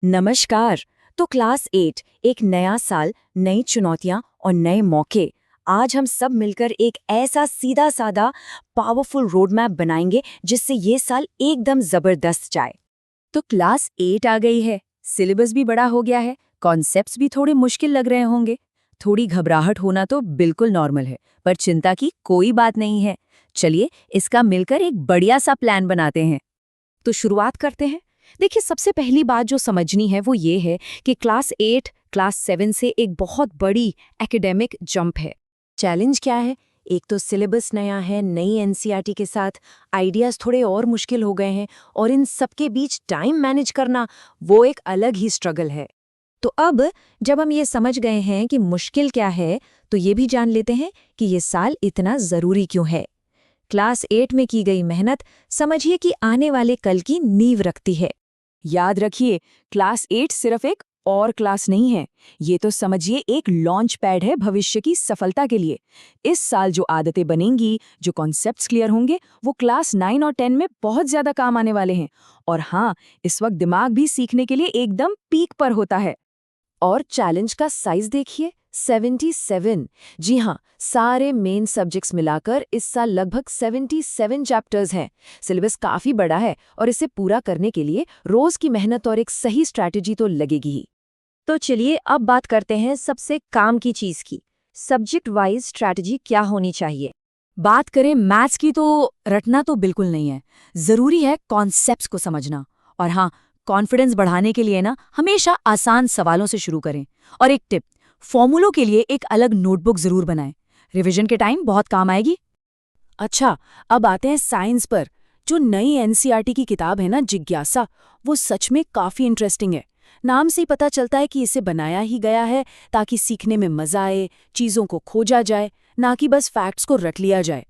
नमस्कार। तो क्लास 8 एक नया साल, नई चुनौतियां और नए मौके। आज हम सब मिलकर एक ऐसा सीधा साधा पावरफुल रोड मैप बनाएंगे जिससे ये साल एकदम जबरदस्त जाए। तो क्लास 8 आ गई है, सिलेबस भी बड़ा हो गया है, कॉन्सेप्ट्स भी थोड़े मुश्किल लग रहे होंगे। थोड़ी घबराहट होना तो बिल्कुल नॉर्मल है, पर चिंता की कोई बात नहीं है। चलिए इसका मिलकर एक बढ़िया सा प्लान बनाते हैं। तो शुरुआत करते हैं। देखिए, सबसे पहली बात जो समझनी है वो ये है कि क्लास 8 क्लास 7 से एक बहुत बड़ी एकेडमिक जंप है। चैलेंज क्या है? एक तो सिलेबस नया है, नई एनसीईआरटी के साथ आइडियाज थोड़े और मुश्किल हो गए हैं, और इन सबके बीच टाइम मैनेज करना वो एक अलग ही स्ट्रगल है। तो अब जब हम ये समझ गए हैं कि मुश्किल क्या है, तो ये भी जान लेते हैं कि ये साल इतना जरूरी क्यों है। क्लास 8 में की गई मेहनत समझिए कि आने वाले कल की नींव रखती है। याद रखिए, क्लास 8 सिर्फ एक और क्लास नहीं है, ये तो समझिए एक लॉन्च पैड है भविष्य की सफलता के लिए। इस साल जो आदतें बनेंगी, जो कॉन्सेप्ट्स क्लियर होंगे, वो क्लास 9 और 10 में बहुत ज्यादा काम आने वाले हैं। और हाँ, इस वक्त दिमाग भी सीखने के लिए एकदम पीक पर होता है। और चैलेंज का साइज देखिए, 77। जी हाँ, सारे मेन सब्जेक्ट्स मिलाकर इस साल लगभग 77 चैप्टर्स हैं। सिलेबस काफी बड़ा है, और इसे पूरा करने के लिए रोज की मेहनत और एक सही स्ट्रैटेजी तो लगेगी ही। तो चलिए अब बात करते हैं सबसे काम की चीज की, सब्जेक्ट वाइज स्ट्रैटेजी क्या होनी चाहिए। बात करें मैथ्स की तो रटना तो बिल्कुल नहीं है, जरूरी है कॉन्सेप्ट्स को समझना। और हाँ, कॉन्फिडेंस बढ़ाने के लिए ना हमेशा आसान सवालों से शुरू करें। और एक टिप, फॉर्मूलों के लिए एक अलग नोटबुक जरूर बनाएं, रिवीजन के टाइम बहुत काम आएगी। अच्छा, अब आते हैं साइंस पर। जो नई एनसीईआरटी की किताब है ना, जिज्ञासा, वो सच में काफी इंटरेस्टिंग है। नाम से ही पता चलता है कि इसे बनाया ही गया है ताकि सीखने में मजा आए, चीजों को खोजा जाए, ना कि बस फैक्ट्स को रट लिया जाए।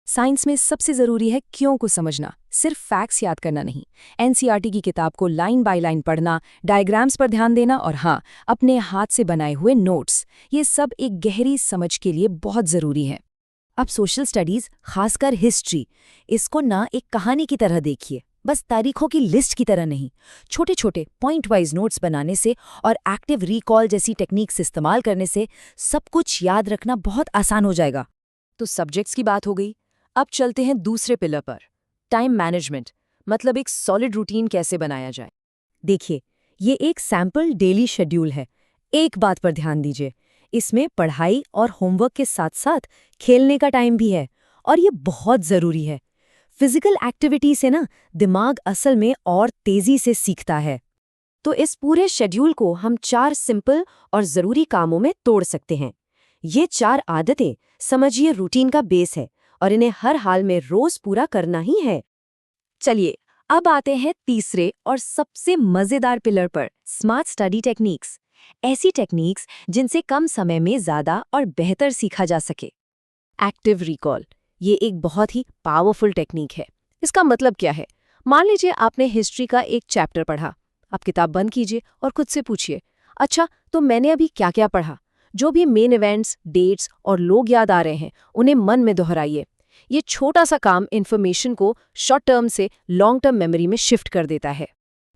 साइंस में सबसे जरूरी है क्यों को समझना, सिर्फ फैक्ट्स याद करना नहीं। एनसीईआरटी की किताब को लाइन बाय लाइन पढ़ना, डायग्राम्स पर ध्यान देना, और हाँ, अपने हाथ से बनाए हुए नोट्स, ये सब एक गहरी समझ के लिए बहुत जरूरी है। अब सोशल स्टडीज, खासकर हिस्ट्री, इसको ना एक कहानी की तरह देखिए, बस तारीखों की लिस्ट की तरह नहीं। छोटे छोटे पॉइंट वाइज नोट्स बनाने से और एक्टिव रिकॉल जैसी टेक्निक्स इस्तेमाल करने से सब कुछ याद रखना बहुत आसान हो जाएगा। तो सब्जेक्ट्स की बात हो गई, अब चलते हैं दूसरे पिलर पर, टाइम मैनेजमेंट, मतलब एक सॉलिड रूटीन कैसे बनाया जाए। देखिए, ये एक सैम्पल डेली शेड्यूल है। एक बात पर ध्यान दीजिए, इसमें पढ़ाई और होमवर्क के साथ साथ खेलने का टाइम भी है, और ये बहुत ज़रूरी है। फिजिकल एक्टिविटी से ना दिमाग असल में और तेज़ी से सीखता है। तो इस पूरे शेड्यूल को हम 4 सिंपल और ज़रूरी कामों में तोड़ सकते हैं। ये 4 आदतें समझिए रूटीन का बेस है, और इन्हें हर हाल में रोज पूरा करना ही है। चलिए अब आते हैं तीसरे और सबसे मजेदार पिलर पर, स्मार्ट स्टडी टेक्निक्स। ऐसी टेक्निक्स जिनसे कम समय में ज्यादा और बेहतर सीखा जा सके। एक्टिव रिकॉल, ये एक बहुत ही पावरफुल टेक्निक है। इसका मतलब क्या है? मान लीजिए आपने हिस्ट्री का एक चैप्टर पढ़ा, आप किताब बंद कीजिए और खुद से पूछिए, अच्छा तो मैंने अभी क्या क्या पढ़ा। जो भी मेन इवेंट्स, डेट्स और लोग याद आ रहे हैं, उन्हें मन में दोहराइए। ये छोटा सा काम इन्फॉर्मेशन को शॉर्ट टर्म से लॉन्ग टर्म मेमोरी में शिफ्ट कर देता है।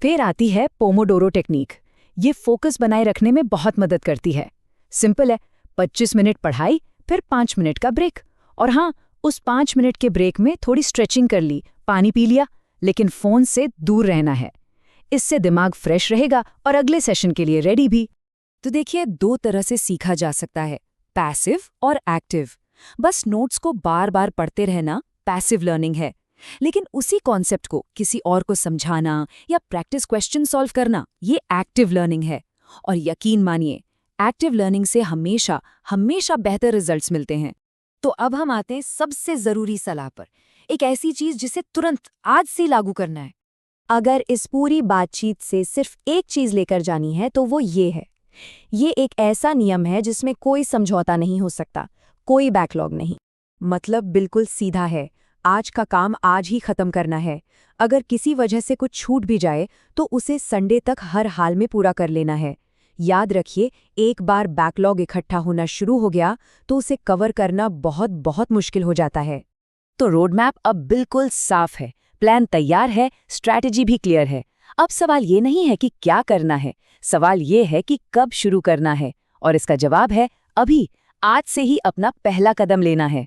फिर आती है पोमोडोरो टेक्निक। ये फोकस बनाए रखने में बहुत मदद करती है। सिंपल है, 25 मिनट पढ़ाई, फिर 5 मिनट का ब्रेक। और हाँ, उस 5 मिनट के ब्रेक में थोड़ी स्ट्रेचिंग कर ली, पानी पी लिया, लेकिन फोन से दूर रहना है। इससे दिमाग फ्रेश रहेगा और अगले सेशन के लिए रेडी भी। तो देखिए, 2 तरह से सीखा जा सकता है, पैसिव और एक्टिव। बस नोट्स को बार बार पढ़ते रहना पैसिव लर्निंग है, लेकिन उसी कॉन्सेप्ट को किसी और को समझाना या प्रैक्टिस क्वेश्चन सॉल्व करना, ये एक्टिव लर्निंग है। और यकीन मानिए, एक्टिव लर्निंग से हमेशा हमेशा बेहतर रिजल्ट्स मिलते हैं। तो अब हम आते हैं सबसे जरूरी सलाह पर, एक ऐसी चीज जिसे तुरंत आज से लागू करना है। अगर इस पूरी बातचीत से सिर्फ एक चीज लेकर जानी है तो वो ये है, ये एक ऐसा नियम है जिसमें कोई समझौता नहीं हो सकता, कोई बैकलॉग नहीं। मतलब बिल्कुल सीधा है, आज का काम आज ही खत्म करना है। अगर किसी वजह से कुछ छूट भी जाए तो उसे संडे तक हर हाल में पूरा कर लेना है। याद रखिए, एक बार बैकलॉग इकट्ठा होना शुरू हो गया तो उसे कवर करना बहुत बहुत मुश्किल हो जाता है। तो रोड मैप अब बिल्कुल साफ है, प्लान तैयार है, स्ट्रैटेजी भी क्लियर है। अब सवाल ये नहीं है कि क्या करना है, सवाल ये है कि कब शुरू करना है, और इसका जवाब है अभी, आज से ही अपना पहला कदम लेना है।